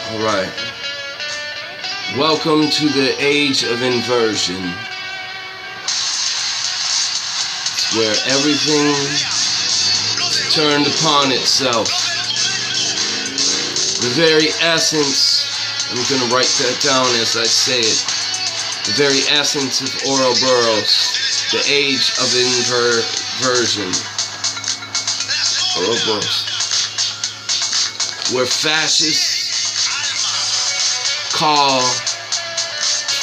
Alright. Welcome to the age of inversion. It's where everything is turned upon itself. The very essence, I'm gonna write that down as I say it. The very essence of Ouroboros. The age of inversion. Ouroboros. Where fascists call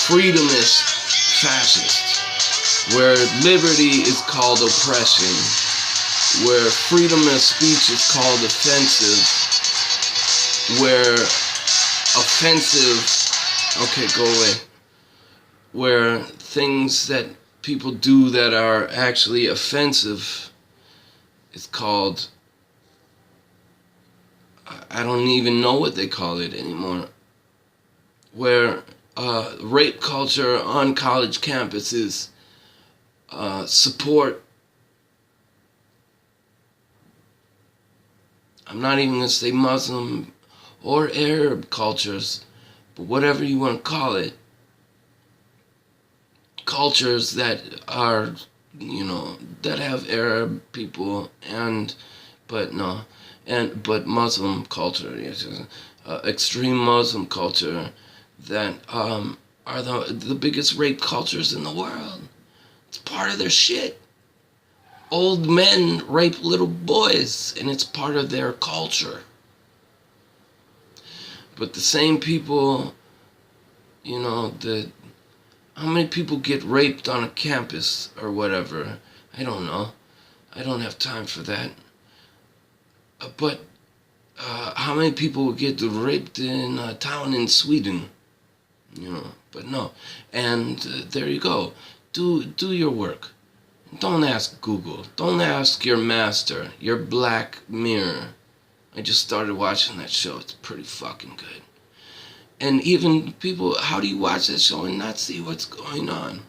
freedomist fascist, where liberty is called oppression, where freedom of speech is called offensive, where where things that people do that are actually offensive is called, I don't even know what they call it anymore. Where rape culture on college campuses support, I'm not even going to say Muslim or Arab cultures, but whatever you want to call it, cultures that are, that have Arab people but Muslim culture, yes, extreme Muslim culture, that are the biggest rape cultures in the world. It's part of their shit. Old men rape little boys, and it's part of their culture. But the same people, how many people get raped on a campus or whatever? I don't know. I don't have time for that. But how many people get raped in a town in Sweden? But no. And there you go. Do your work. Don't ask Google. Don't ask your master, your Black Mirror. I just started watching that show. It's pretty fucking good. And even people, how do you watch that show and not see what's going on?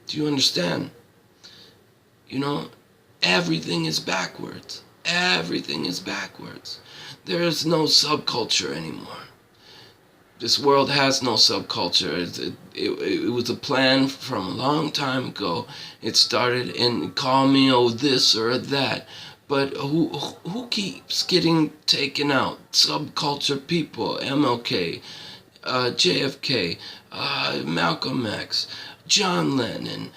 Do you understand? Everything is backwards. Everything is backwards. There is no subculture anymore. This world has no subculture. It was a plan from a long time ago. It started in call me this or that. But who keeps getting taken out? Subculture people. MLK, JFK, Malcolm X, John Lennon,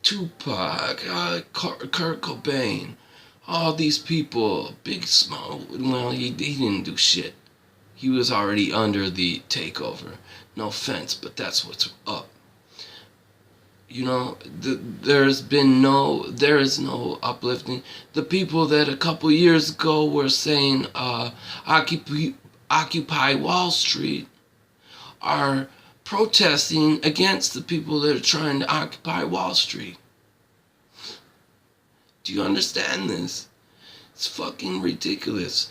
Tupac, Kurt Cobain. All these people, big, small. Well, he didn't do shit. He was already under the takeover. No offense, but that's what's up. There is no uplifting. The people that a couple years ago were saying Occupy Wall Street are protesting against the people that are trying to occupy Wall Street. Do you understand this? It's fucking ridiculous.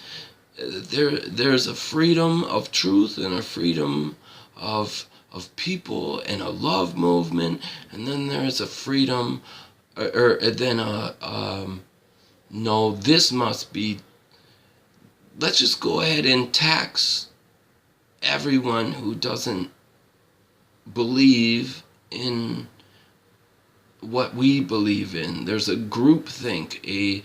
There's a freedom of truth and a freedom of people and a love movement, and then there's a freedom, no, this must be, let's just go ahead and tax everyone who doesn't believe in what we believe in. There's a groupthink, a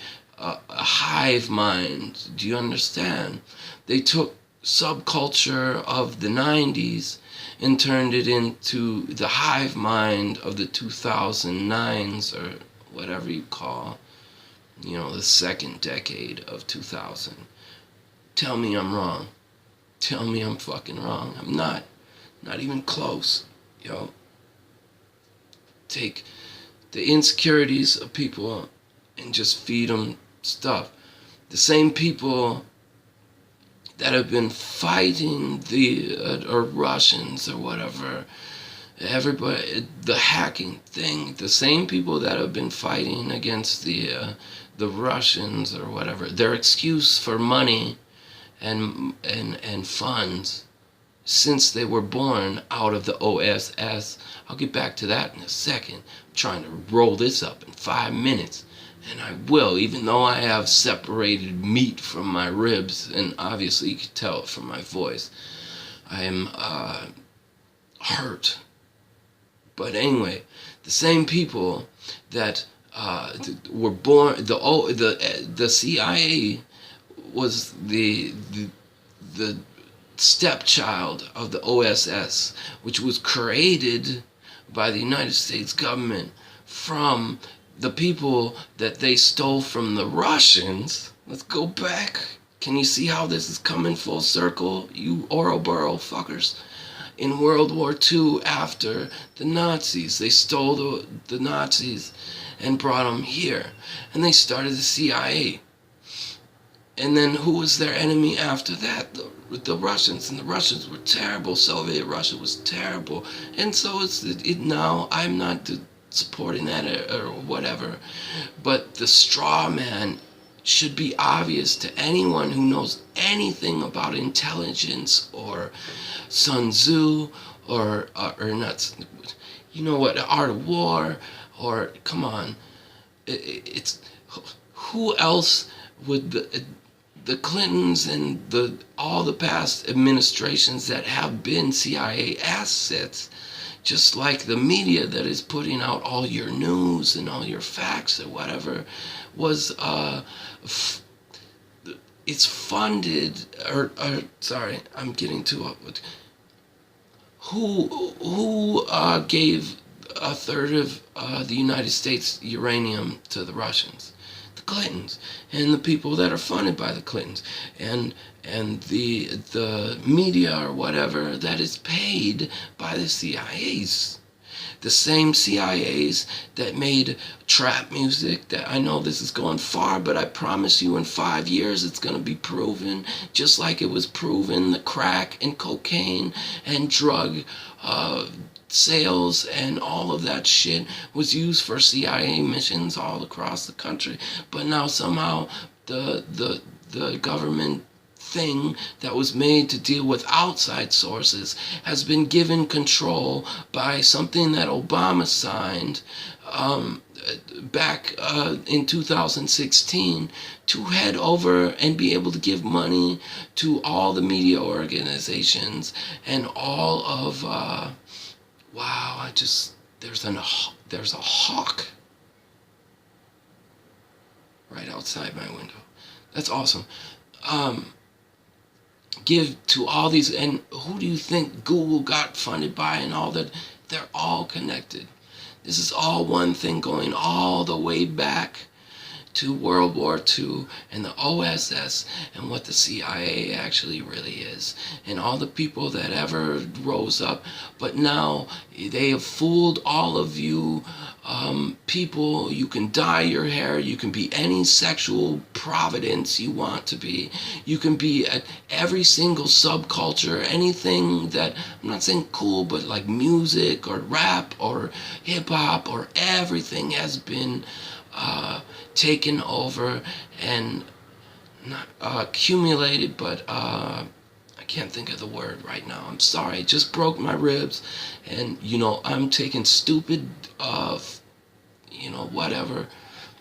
hive mind. Do you understand? They took subculture of the 90s and turned it into the hive mind of the 2009s, or whatever you call, the second decade of 2000. Tell me I'm wrong. Tell me I'm fucking wrong. I'm not. Not even close. Take the insecurities of people and just feed them stuff. The same people that have been fighting or Russians or whatever, everybody, the hacking thing, the same people that have been fighting against the Russians or whatever, their excuse for money and funds since they were born out of the OSS. I'll get back to that in a second. I'm trying to roll this up in 5 minutes. And I will, even though I have separated meat from my ribs, and obviously you can tell it from my voice. I am hurt. But anyway, the same people that were born, the CIA was the stepchild of the OSS, which was created by the United States government from the people that they stole from the Russians. Let's go back. Can you see how this is coming full circle, you Ouroboros fuckers? In World War II, after the Nazis, they stole the Nazis and brought them here. And they started the CIA. And then who was their enemy after that? The Russians. And the Russians were terrible. Soviet Russia was terrible. And so it's it now. I'm not supporting that or whatever. But the straw man should be obvious to anyone who knows anything about intelligence or Sun Tzu or not. You know what? The Art of War or come on. It's who else would the Clintons and all the past administrations that have been CIA assets, just like the media that is putting out all your news and all your facts or whatever, was it's funded or sorry, I'm getting too up with who gave a third of the United States uranium to the Russians? The Clintons and the people that are funded by the Clintons and the media or whatever that is paid by the CIAs. The same CIAs that made trap music. That I know this is going far, but I promise you in 5 years it's going to be proven, just like it was proven the crack and cocaine and drug sales and all of that shit was used for CIA missions all across the country. But now somehow the government thing that was made to deal with outside sources has been given control by something that Obama signed back in 2016 to head over and be able to give money to all the media organizations and all of wow, there's a hawk right outside my window. That's awesome. Give to all these, and who do you think Google got funded by and all that? They're all connected. This is all one thing going all the way back to World War II and the OSS and what the CIA actually really is and all the people that ever rose up. But now they have fooled all of you people. You can dye your hair. You can be any sexual providence you want to be. You can be at every single subculture, anything that, I'm not saying cool, but like music or rap or hip hop or everything has been taken over and not accumulated, but I can't think of the word right now. I'm sorry. It just broke my ribs, and I'm taking stupid whatever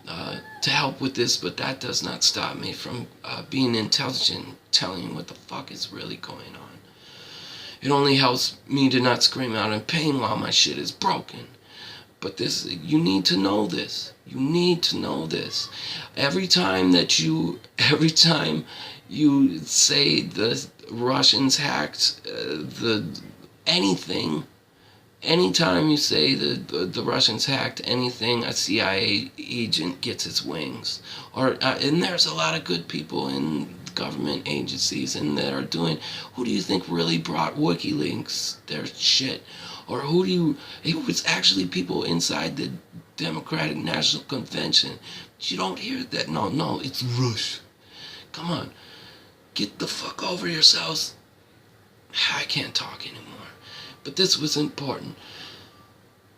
to help with this, but that does not stop me from being intelligent, telling you what the fuck is really going on. It only helps me to not scream out in pain while my shit is broken. But you need to know this. You need to know this. Every time you say the Russians hacked anything, anytime you say the Russians hacked anything, a CIA agent gets its wings. And there's a lot of good people in government agencies and that are doing. Who do you think really brought WikiLeaks their shit? Or it was actually people inside the Democratic National Convention. But you don't hear that. No, it's Rush. Come on. Get the fuck over yourselves. I can't talk anymore. But this was important.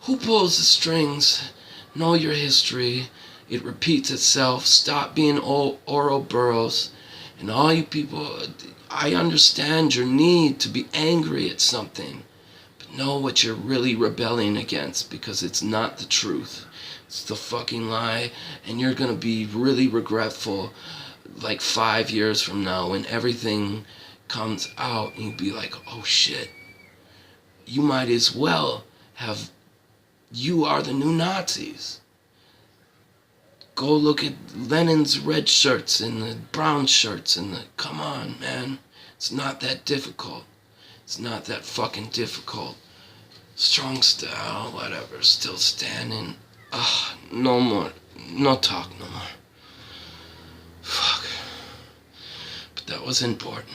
Who pulls the strings? Know your history. It repeats itself. Stop being Ouroboros. And all you people, I understand your need to be angry at something. Know what you're really rebelling against, because it's not the truth. It's the fucking lie, and you're gonna be really regretful like 5 years from now when everything comes out and you'll be like, oh shit, you might as well have, you are the new Nazis. Go look at Lenin's red shirts and the brown shirts and the, come on, man. It's not that difficult. It's not that fucking difficult. Strong style, whatever, still standing. No more. No talk no more. Fuck. But that was important.